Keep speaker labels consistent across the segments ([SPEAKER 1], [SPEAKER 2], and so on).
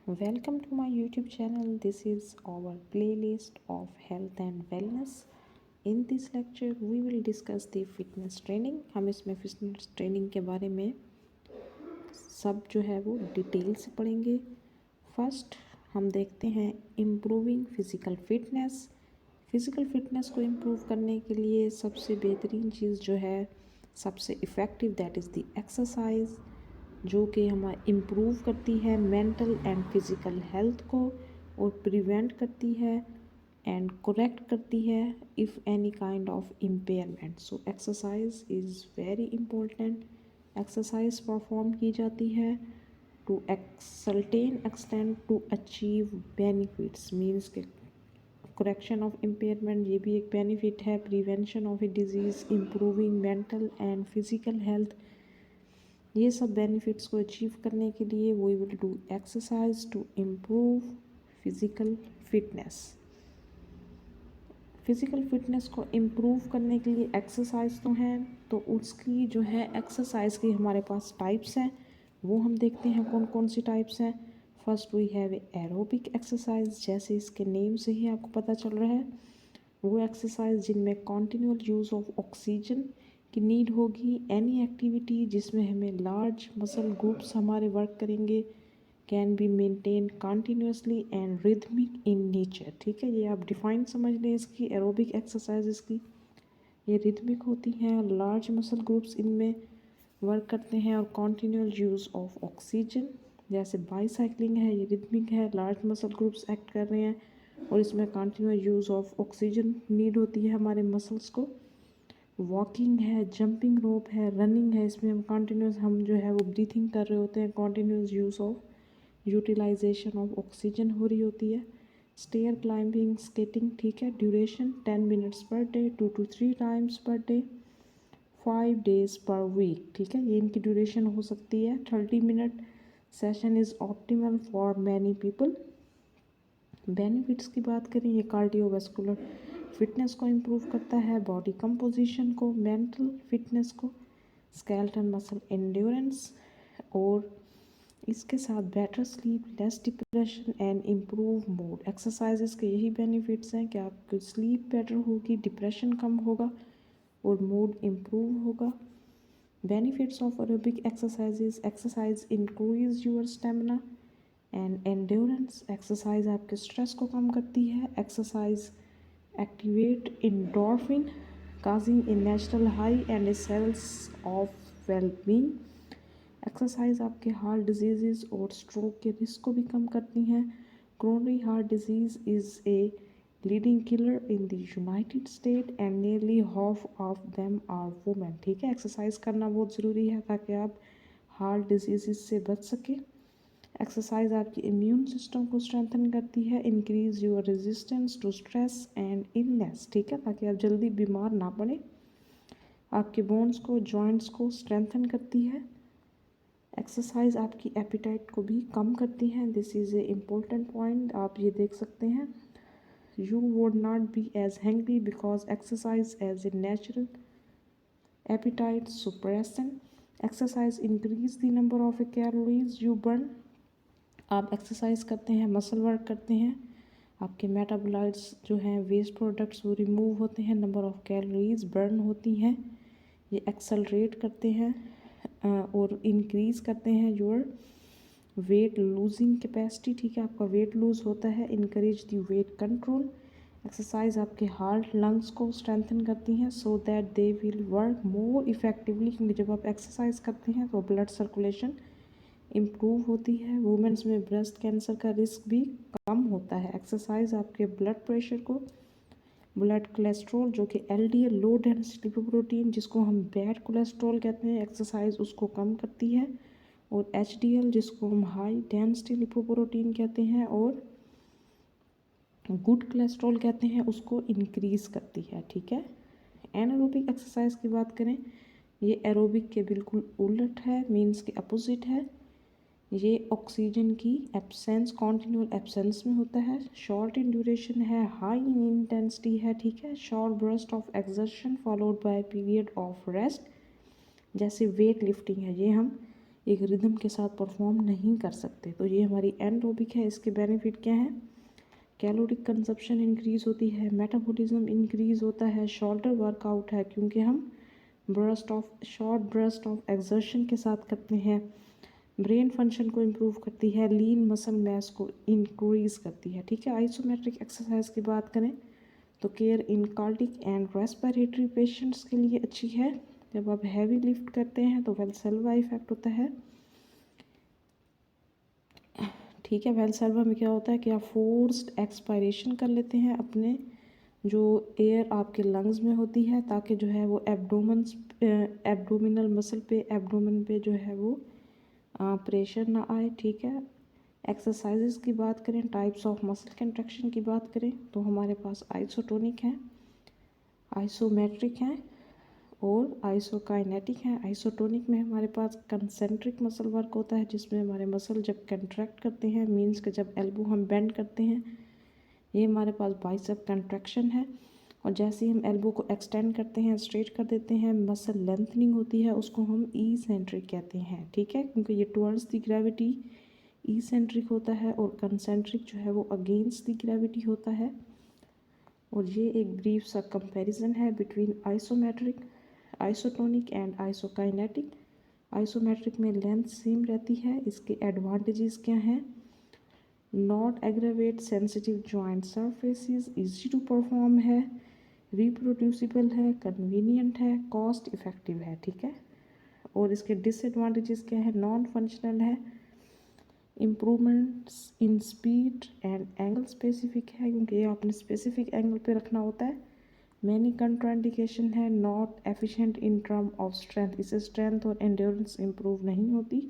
[SPEAKER 1] Welcome to my YouTube channel. This is our playlist of health and wellness. In this lecture, we will discuss the fitness training. हम इसमें fitness training के बारे में सब जो है वो डिटेल से पढ़ेंगे। फर्स्ट हम देखते हैं improving physical fitness. Physical fitness को इम्प्रूव करने के लिए सबसे बेहतरीन चीज़ जो है, सबसे effective, that is the exercise, जो कि हमारा इम्प्रूव करती है मेंटल एंड फिज़िकल हेल्थ को और प्रिवेंट करती है एंड करेक्ट करती है if any kind of impairment. So exercise is very important. Exercise perform की जाती है to certain extent to achieve benefits, means के करेक्शन ऑफ इम्पेयरमेंट ये भी एक बेनिफिट है, prevention of a disease, improving mental and physical health. ये सब बेनिफिट्स को अचीव करने के लिए we will do exercise to improve physical fitness. Physical fitness को इम्प्रूव करने के लिए एक्सरसाइज तो हैं, तो उसकी जो है एक्सरसाइज की हमारे पास टाइप्स हैं, वो हम देखते हैं कौन कौन सी टाइप्स हैं। First we have aerobic exercise, जैसे इसके नेम से ही आपको पता चल रहा है, वो एक्सरसाइज जिनमें कॉन्टिन्यूअल यूज़ ऑफ ऑक्सीजन की नीड होगी। एनी एक्टिविटी जिसमें हमें लार्ज मसल ग्रुप्स हमारे वर्क करेंगे can be maintain continuously and rhythmic in nature. ठीक है, ये आप डिफाइन समझ लें इसकी एरोबिक एक्सरसाइजेस की। ये रिदमिक होती हैं, लार्ज मसल ग्रुप्स इनमें वर्क करते हैं और कॉन्टिन्यूअल यूज़ ऑफ ऑक्सीजन, जैसे बाईसाइकिलिंग है, ये रिदमिक है, लार्ज मसल ग्रुप्स एक्ट कर रहे हैं और इसमें continuous use of oxygen need होती है हमारे मसल्स को। वॉकिंग है, जंपिंग रोप है, रनिंग है, इसमें हम कंटिन्यूस हम जो है वो ब्रीथिंग कर रहे होते हैं, continuous use of utilization of oxygen हो रही होती है। स्टेयर क्लाइंबिंग, स्केटिंग, ठीक है, duration 10 minutes per day, 2 to 3 times per day, 5 days per week. ठीक है, ये इनकी ड्यूरेशन हो सकती है 30 minute. Session is optimal for many people. Benefits की बात करें, ये कार्डियोवैस्कुलर फिटनेस को इम्प्रूव करता है, बॉडी कंपोजिशन को, मेंटल फिटनेस को, स्केलेटल मसल एंड्योरेंस, और इसके साथ better sleep, less depression and improve mood. Exercises के यही बेनिफिट्स हैं कि आपकी स्लीप बेटर होगी, डिप्रेशन कम होगा और मूड इम्प्रूव होगा। Benefits of aerobic exercises, exercise increase your stamina and endurance. Exercise आपके स्ट्रेस को कम करती है। Exercise activate endorphin causing a natural high and a sense of wellbeing. Exercise आपके हार्ट डिजीज़ और स्ट्रोक के रिस्क को भी कम करती हैं। Coronary heart disease is a leading killer in the United State and nearly half of them are women. ठीक है, एक्सरसाइज करना बहुत ज़रूरी है ताकि आप हार्ट डिजीज़ से बच सकें। एक्सरसाइज आपकी इम्यून सिस्टम को स्ट्रेंथन करती है, increase your resistance to stress and illness. ठीक है, ताकि आप जल्दी बीमार ना पड़े। आपके बोन्स को, जॉइंट्स को स्ट्रेंथन करती है। एक्सरसाइज आपकी एपिटाइट को भी कम करती है। This is a important point, आप ये देख सकते हैं। You would not be as hungry because exercise as a natural appetite suppression. Exercise increase the number of calories you burn. आप एक्सरसाइज करते हैं, मसल वर्क करते हैं, आपके मेटाबोलाइट्स जो हैं, वेस्ट प्रोडक्ट्स, वो रिमूव होते हैं, नंबर ऑफ कैलोरीज बर्न होती हैं। ये एक्सेलरेट करते हैं और इंक्रीज़ करते हैं योर वेट लूजिंग कैपेसिटी। ठीक है, आपका वेट लूज़ होता है। इनकरेज दी वेट कंट्रोल। एक्सरसाइज आपके हार्ट लंग्स को स्ट्रेंथन करती हैं so that they will work more effectively, क्योंकि जब आप एक्सरसाइज करते हैं तो ब्लड सर्कुलेशन इम्प्रूव होती है। वुमेन्स में ब्रेस्ट कैंसर का रिस्क भी कम होता है। एक्सरसाइज आपके ब्लड प्रेशर को, ब्लड कोलेस्ट्रॉल जो कि LDL लो डेंसिटी लिपोप्रोटीन जिसको हम बैड कोलेस्ट्रॉल कहते हैं, एक्सरसाइज उसको कम करती है। और HDL जिसको हम हाई डेंसिटी लिपोप्रोटीन कहते हैं और गुड कोलेस्ट्रॉल कहते हैं, उसको इंक्रीज़ करती है। ठीक है, एनारोबिक एक्सरसाइज की बात करें, ये एरोबिक के बिल्कुल उलट है, मीन्स के अपोजिट है। ये ऑक्सीजन की एब्सेंस, कॉन्टिन्यूअल एब्सेंस में होता है, शॉर्ट इन ड्यूरेशन है, हाई इन इंटेंसिटी है। ठीक है, short burst of exertion followed by period of rest. जैसे वेट लिफ्टिंग है, ये हम एक रिदम के साथ परफॉर्म नहीं कर सकते। तो ये हमारी एनरोबिक है। इसके बेनिफिट क्या है? कैलोरिक कंजप्शन इंक्रीज़ होती है, मेटाबॉलिज्म इंक्रीज़ होता है, शॉर्टर वर्कआउट है क्योंकि हम शॉर्ट ब्रस्ट ऑफ एक्सर्शन के साथ करते हैं, ब्रेन फंक्शन को इम्प्रूव करती है, लीन मसल मैस को इंक्रीज़ करती है। ठीक है। आइसोमेट्रिक एक्सरसाइज की बात करें तो care in cardiac and respiratory patients के लिए अच्छी है। जब आप हैवी लिफ्ट करते हैं तो वेल्सेल्वा इफेक्ट होता है। ठीक है। वेल्सेल्वा में क्या होता है कि आप फोर्स्ड एक्सपायरेशन कर लेते हैं, अपने जो एयर आपके लंग्स में होती है, ताकि जो है वो एब्डोमिनल मसल पे, एब्डोमेन पे जो है वो प्रेशर ना आए। ठीक है। एक्सरसाइजेस की बात करें, टाइप्स ऑफ मसल कंट्रैक्शन की बात करें तो हमारे पास आइसोटोनिक है, आइसोमेट्रिक है और आइसोकाइनेटिक है। आइसोटोनिक में हमारे पास कंसेंट्रिक मसल वर्क होता है, जिसमें हमारे मसल जब कंट्रैक्ट करते हैं, मीन्स कि जब एल्बो हम बेंड करते हैं, ये हमारे पास बाइसेप कंट्रैक्शन है। और जैसे ही हम एल्बो को एक्सटेंड करते हैं, स्ट्रेट कर देते हैं, मसल लेंथनिंग होती है, उसको हम ई सेंट्रिक कहते हैं। ठीक है। क्योंकि ये towards the gravity E centric होता है और कंसेंट्रिक जो है वो अगेंस्ट द ग्रेविटी होता है। और ये एक ब्रीफ सा कंपैरिजन है between isometric, isotonic and isokinetic. Isometric में लेंथ सेम रहती है। इसके एडवांटेजेस क्या हैं? Not aggravate sensitive joint surfaces, easy to perform है, रिप्रोड्यूसिबल है, कन्वीनियंट है, कॉस्ट इफ़ेक्टिव है। ठीक है। और इसके डिसएडवांटेजेस क्या है? नॉन फंक्शनल है, improvements in speed and angle specific है क्योंकि ये आपने स्पेसिफिक एंगल पे रखना होता है। मैनी कंट्राइंडिकेशन है, not efficient in term of strength, इससे स्ट्रेंथ और एंड्योरेंस इम्प्रूव नहीं होती।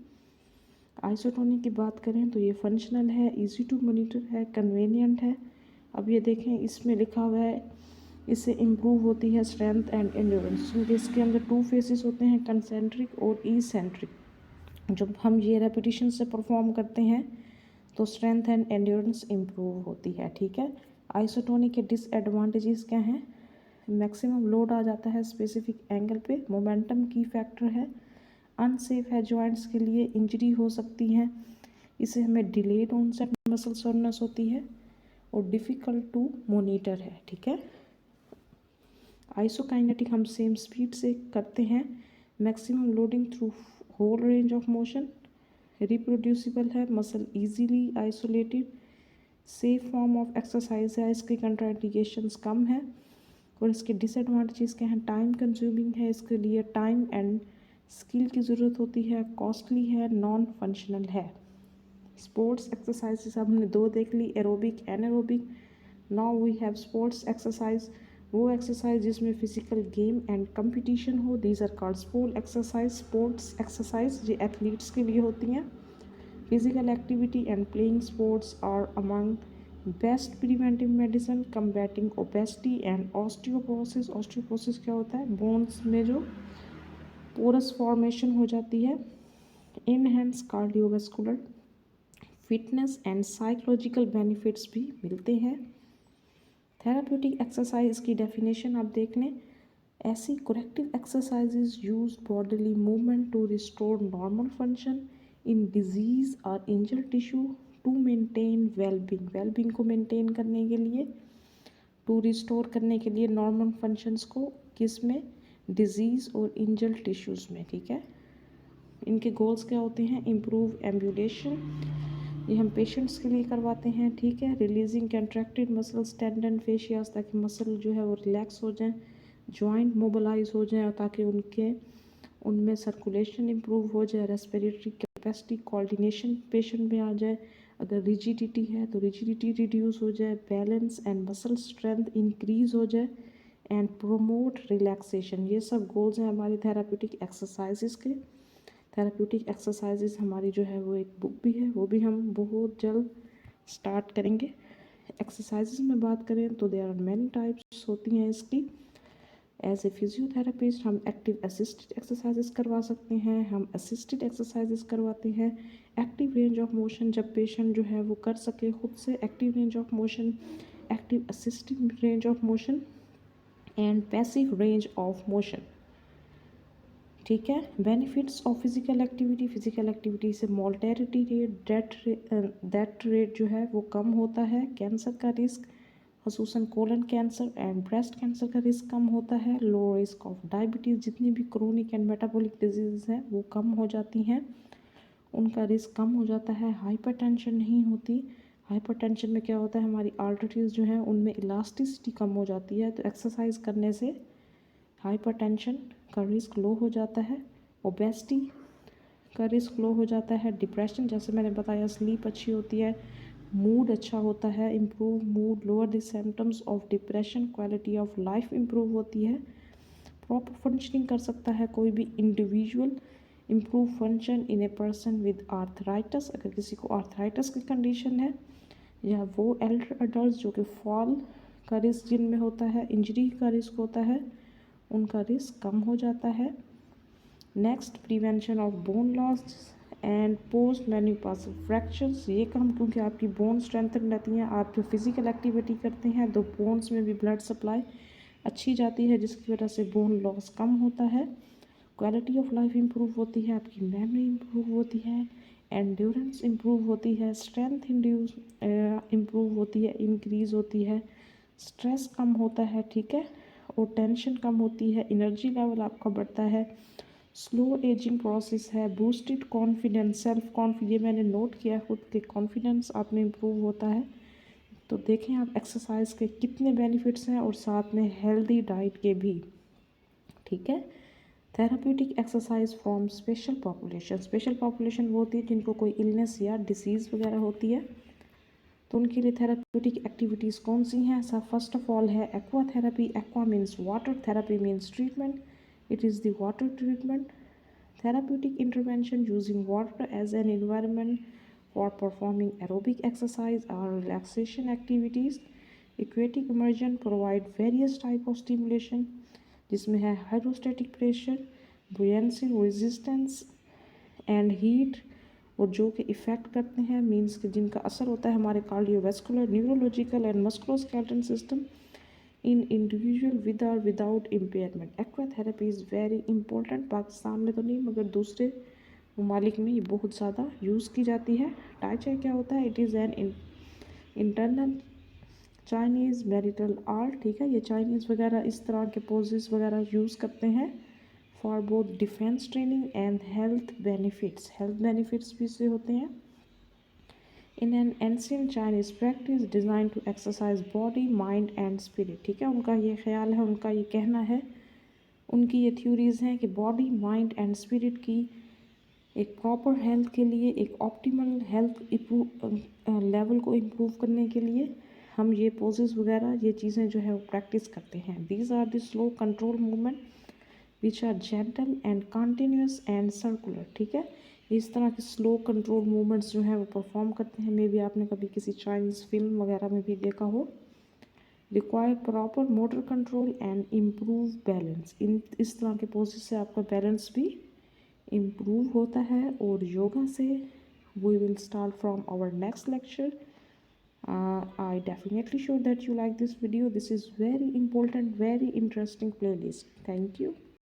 [SPEAKER 1] आइसोटोनिक की बात करें तो ये फंक्शनल है, इजी टू मॉनिटर है, कन्वीनियंट है। अब ये देखें इसमें लिखा हुआ है इससे इम्प्रूव होती है स्ट्रेंथ एंड एंड्योरेंस, क्योंकि इसके अंदर टू फेसेस होते हैं, कंसेंट्रिक और ई सेंट्रिक। जब हम ये रेपिटेशन से परफॉर्म करते हैं तो स्ट्रेंथ एंड एंड्योरेंस इम्प्रूव होती है। ठीक है। आइसोटोनिक के डिसएडवांटेजेस क्या हैं? मैक्सिमम लोड आ जाता है स्पेसिफिक एंगल पे, मोमेंटम की फैक्टर है, अनसेफ है, जॉइंट्स के लिए इंजरी हो सकती है, इससे हमें डिलेड ऑनसेट मसल सोरनेस होती है और डिफ़िकल्ट टू मॉनिटर है। ठीक है। आइसोकाइनेटिक हम सेम स्पीड से करते हैं, maximum loading through whole range of motion, reproducible है, muscle easily isolated, safe form of exercise है, इसके कंट्राइंडिकेशंस कम है। और इसके डिसएडवांटेजेस क्या हैं? टाइम कंज्यूमिंग है, इसके लिए टाइम एंड स्किल की ज़रूरत होती है, कॉस्टली है, नॉन फंक्शनल है। स्पोर्ट्स एक्सरसाइजेस हमने दो देख ली, aerobic, anaerobic. Now we have sports exercise, वो एक्सरसाइज जिसमें फिजिकल गेम एंड कंपटीशन हो, these are called sport exercise. Sports exercise ये एथलीट्स के लिए होती हैं। Physical activity and playing sports are among best preventive medicine combating obesity and osteoporosis. Osteoporosis क्या होता है? बोन्स में जो पोरस फॉर्मेशन हो जाती है। Enhance cardiovascular fitness and psychological benefits भी मिलते हैं। थेराप्यूटिक एक्सरसाइज की डेफिनेशन आप देख लें, ऐसी corrective exercises use bodily movement to restore normal function in disease और injured tissue to maintain wellbeing, wellbeing को मेंटेन करने के लिए, टू रिस्टोर करने के लिए नॉर्मल फंक्शंस को, किस में? डिजीज़ और इंजर्ड टिश्यूज़ में। ठीक है। इनके गोल्स क्या होते हैं? इम्प्रूव एम्बुलेशन, ये हम पेशेंट्स के लिए करवाते हैं। ठीक है। रिलीजिंग कंट्रैक्टेड मसल्स, टेंडन, फेशियाज, ताकि मसल जो है वो रिलैक्स हो जाएं, जॉइंट मोबिलाइज हो जाए, ताकि उनमें सर्कुलेशन इम्प्रूव हो जाए, रेस्पिरेटरी कैपेसिटी, कोऑर्डिनेशन पेशेंट में आ जाए। अगर रिजिडिटी है तो रिजिडिटी रिड्यूस हो जाए, balance and muscle strength increase हो जाए एंड प्रोमोट रिलैक्सेशन। ये सब गोल्स हैं हमारी थेराप्यूटिक एक्सरसाइजेस के। थेराप्यूटिक एक्सरसाइजेस हमारी जो है वो एक बुक भी है, वो भी हम बहुत जल्द स्टार्ट करेंगे। एक्सरसाइजेस में बात करें तो देयर आर मैनी टाइप्स होती हैं इसकी। एज ए फिजियोथेरेपिस्ट हम एक्टिव असिस्टेड एक्सरसाइजेस करवा सकते हैं, हम असिस्टेड एक्सरसाइजेस करवाते हैं। एक्टिव रेंज ऑफ मोशन जब पेशेंट जो है वो कर सके खुद से, active range of motion, active assisted range of motion and passive range of motion. ठीक है। Benefits of physical activity, physical activity से मोर्टेलिटी रेट, डेथ रेट जो है वो कम होता है। कैंसर का risk, खसूसन colon cancer and breast cancer का रिस्क कम होता है। लो रिस्क ऑफ डायबिटीज़, जितनी भी क्रोनिक एंड मेटाबॉलिक डिजीज़ हैं वो कम हो जाती हैं, उनका रिस्क कम हो जाता है। हाइपरटेंशन नहीं होती। हाइपरटेंशन में क्या होता है, हमारी आर्टरीज जो हैं उनमें इलास्टिसिटी कम हो जाती है, तो एक्सरसाइज करने से हाइपरटेंशन का रिस्क लो हो जाता है। ओबेसिटी का रिस्क लो हो जाता है। डिप्रेशन, जैसे मैंने बताया, स्लीप अच्छी होती है, मूड अच्छा होता है, improve mood, lower the symptoms of depression, quality of life improve होती है। प्रॉपर फंक्शनिंग कर सकता है कोई भी individual. Improve function in a person with arthritis, अगर किसी को आर्थराइटिस की कंडीशन है, या वो एल्डर अडल्ट जो कि फॉल का रिस्क जिनमें होता है, इंजरी का रिस्क होता है, उनका रिस्क कम हो जाता है। Next, prevention of bone loss and post menopausal fractures, ये काम क्योंकि आपकी बोन स्ट्रेंथन रहती हैं, आप जो फिजिकल एक्टिविटी करते हैं तो बोन्स में भी ब्लड सप्लाई अच्छी जाती है, जिसकी वजह से बोन लॉस कम होता है। क्वालिटी ऑफ लाइफ इम्प्रूव होती है, आपकी मेमोरी इम्प्रूव होती है, एंड्योरेंस इम्प्रूव होती है, स्ट्रेंथ इम्प्रूव होती है, इंक्रीज़ होती है, स्ट्रेस कम होता है, ठीक है, और टेंशन कम होती है, एनर्जी लेवल आपका बढ़ता है, स्लो एजिंग प्रोसेस है, बूस्टेड कॉन्फिडेंस, सेल्फ कॉन्फिडेंस, ये मैंने नोट किया खुद के, कॉन्फिडेंस आप में इम्प्रूव होता है। तो देखें आप एक्सरसाइज के कितने बेनिफिट्स हैं और साथ में हेल्दी डाइट के भी, ठीक है। Therapeutic exercise from special population, special population वो होती है जिनको कोई इलनेस या डिसीज़ वगैरह होती है, तो उनके लिए थेराप्यूटिक एक्टिविटीज़ कौन सी हैं। सब फर्स्ट ऑफ ऑल है aqua therapy. Aqua means water, therapy means treatment, it is the water treatment. Therapeutic intervention using water as an environment for performing aerobic exercise or relaxation activities. Aquatic immersion provide various type of stimulation, जिसमें है hydrostatic pressure, buoyancy, resistance and heat, और जो कि effect करते हैं, means कि जिनका असर होता है हमारे cardiovascular, neurological and musculoskeletal system in individual with और without impairment. Aqua therapy is very important, Pakistan में तो नहीं मगर दूसरे ममालिक में ये बहुत ज़्यादा यूज़ की जाती है। टाइचाई क्या होता है, it is an internal Chinese marital art, ठीक है, ये चाइनीज़ वगैरह इस तरह के पोजेस वगैरह यूज़ करते हैं for both defence training and health benefits, health benefits भी से होते हैं। In an ancient Chinese practice design to exercise body, mind and spirit, ठीक है, उनका ये ख्याल है, उनका ये कहना है, उनकी ये थ्योरीज़ हैं कि बॉडी, माइंड एंड स्पिरिट की एक प्रॉपर हेल्थ के लिए, एक ऑप्टिमल हेल्थ लेवल को इम्प्रूव करने के लिए हम ये पोजेस वगैरह, ये चीज़ें जो है वो प्रैक्टिस करते हैं। These are the slow control movement which are gentle and continuous and circular, ठीक है, इस तरह के स्लो कंट्रोल मूवमेंट्स जो हैं वो परफॉर्म करते हैं। मे भी आपने कभी किसी चाइनीज़ फिल्म वगैरह में भी देखा हो। Require proper motor control and improve balance, इन इस तरह के पोजेस से आपका बैलेंस भी इम्प्रूव होता है। और योगा से we will start from our next lecture. I definitely sure that you like this video. This is very important, very interesting playlist. Thank you.